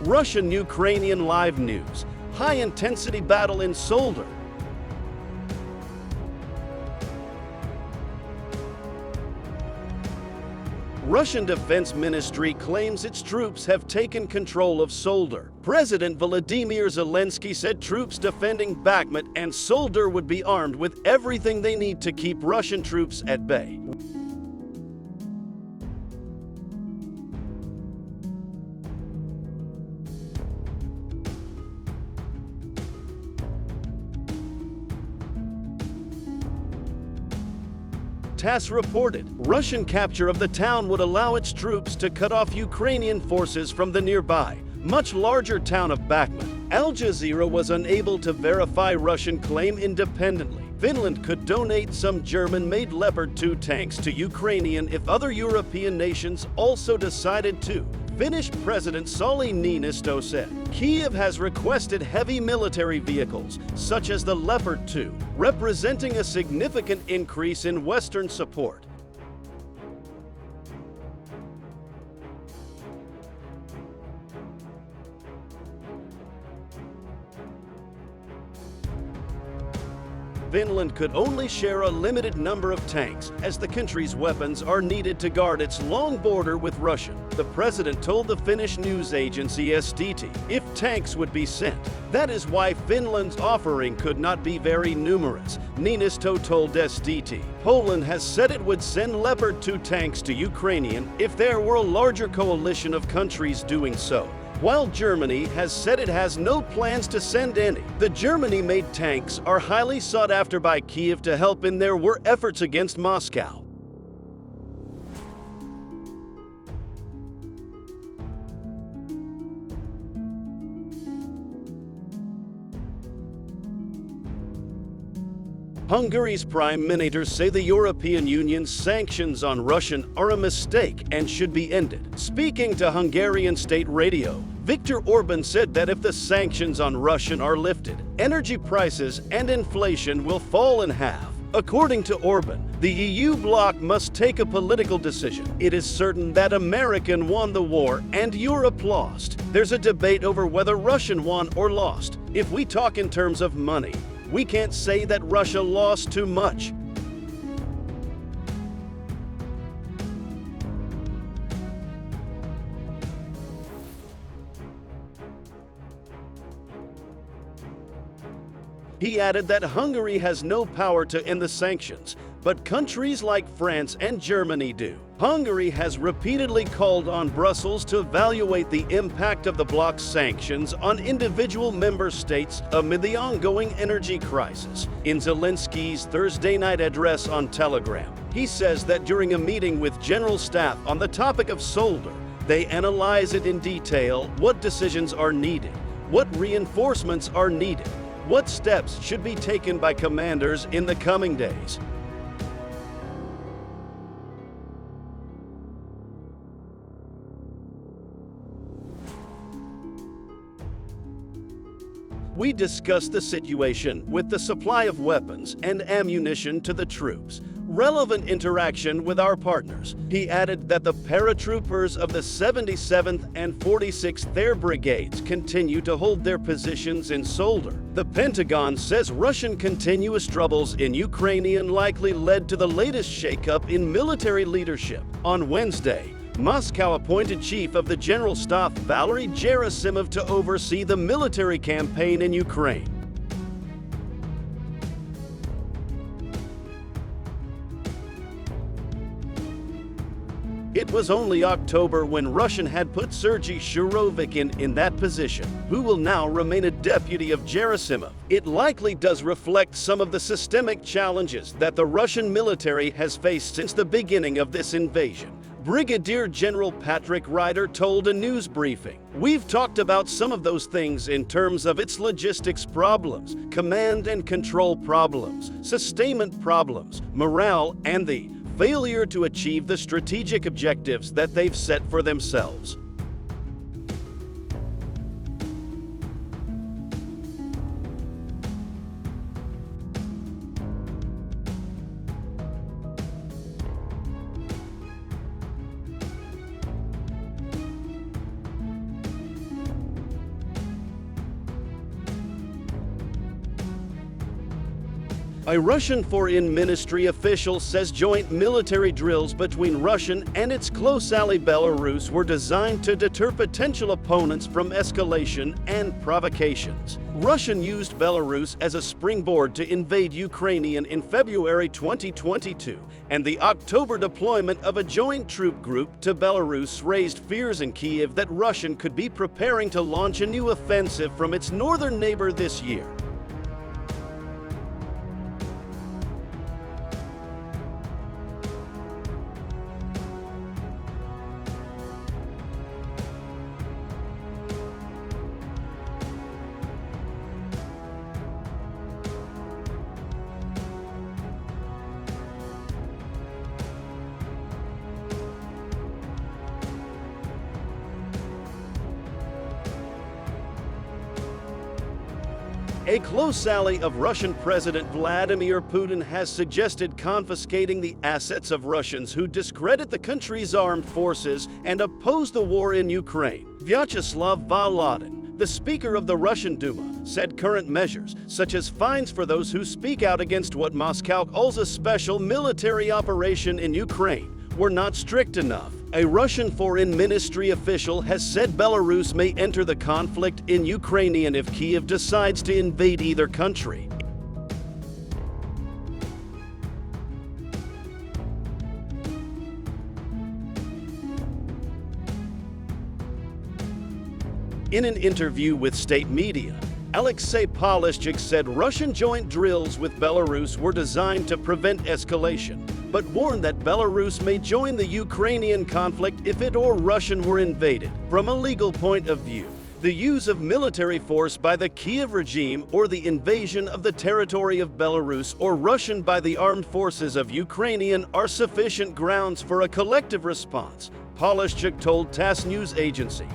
Russian-Ukrainian live news. High-intensity battle in Soledar. Russian Defense Ministry claims its troops have taken control of Soledar. President Volodymyr Zelensky said troops defending Bakhmut and Soledar would be armed with everything they need to keep Russian troops at bay. TASS reported Russian capture of the town would allow its troops to cut off Ukrainian forces from the nearby, much larger town of Bakhmut. Al Jazeera was unable to verify Russian claim independently. Finland could donate some German-made Leopard 2 tanks to Ukraine if other European nations also decided to. Finnish President Sauli Niinistö said Kyiv has requested heavy military vehicles, such as the Leopard 2, representing a significant increase in Western support. Finland could only share a limited number of tanks, as the country's weapons are needed to guard its long border with Russia. The president told the Finnish news agency STT if tanks would be sent. That is why Finland's offering could not be very numerous, Niinistö told STT. Poland has said it would send Leopard 2 tanks to Ukraine if there were a larger coalition of countries doing so, while Germany has said it has no plans to send any. The Germany-made tanks are highly sought after by Kyiv to help in their war efforts against Moscow. Hungary's prime ministers say the European Union's sanctions on Russia are a mistake and should be ended. Speaking to Hungarian state radio, Viktor Orban said that if the sanctions on Russia are lifted, energy prices and inflation will fall in half. According to Orban, the EU bloc must take a political decision. It is certain that America won the war and Europe lost. There's a debate over whether Russia won or lost. If we talk in terms of money, we can't say that Russia lost too much. He added that Hungary has no power to end the sanctions, but countries like France and Germany do. Hungary has repeatedly called on Brussels to evaluate the impact of the bloc's sanctions on individual member states amid the ongoing energy crisis. In Zelensky's Thursday night address on Telegram, he says that during a meeting with General Staff on the topic of Soledar, they analyze it in detail what decisions are needed, what reinforcements are needed, what steps should be taken by commanders in the coming days. We discussed the situation with the supply of weapons and ammunition to the troops, relevant interaction with our partners. He added that the paratroopers of the 77th and 46th Air Brigades continue to hold their positions in Soledar. The Pentagon says Russian continuous troubles in Ukraine likely led to the latest shakeup in military leadership. On Wednesday, Moscow appointed Chief of the General Staff Valery Gerasimov to oversee the military campaign in Ukraine. It was only October when Russia had put Sergei Shurovkin in that position, who will now remain a deputy of Gerasimov. It likely does reflect some of the systemic challenges that the Russian military has faced since the beginning of this invasion. Brigadier General Patrick Ryder told a news briefing, "We've talked about some of those things in terms of its logistics problems, command and control problems, sustainment problems, morale, and the failure to achieve the strategic objectives that they've set for themselves." A Russian Foreign Ministry official says joint military drills between Russia and its close ally Belarus were designed to deter potential opponents from escalation and provocations. Russia used Belarus as a springboard to invade Ukraine in February 2022, and the October deployment of a joint troop group to Belarus raised fears in Kyiv that Russia could be preparing to launch a new offensive from its northern neighbor this year. A close ally of Russian President Vladimir Putin has suggested confiscating the assets of Russians who discredit the country's armed forces and oppose the war in Ukraine. Vyacheslav Volodin, the Speaker of the Russian Duma, said current measures, such as fines for those who speak out against what Moscow calls a special military operation in Ukraine, were not strict enough. A Russian Foreign Ministry official has said Belarus may enter the conflict in Ukraine if Kyiv decides to invade either country. In an interview with state media, Alexei Polishchuk said Russian joint drills with Belarus were designed to prevent escalation, but warned that Belarus may join the Ukrainian conflict if it or Russia were invaded. From a legal point of view, the use of military force by the Kyiv regime or the invasion of the territory of Belarus or Russian by the armed forces of Ukraine are sufficient grounds for a collective response, Polishchuk told TASS news agency.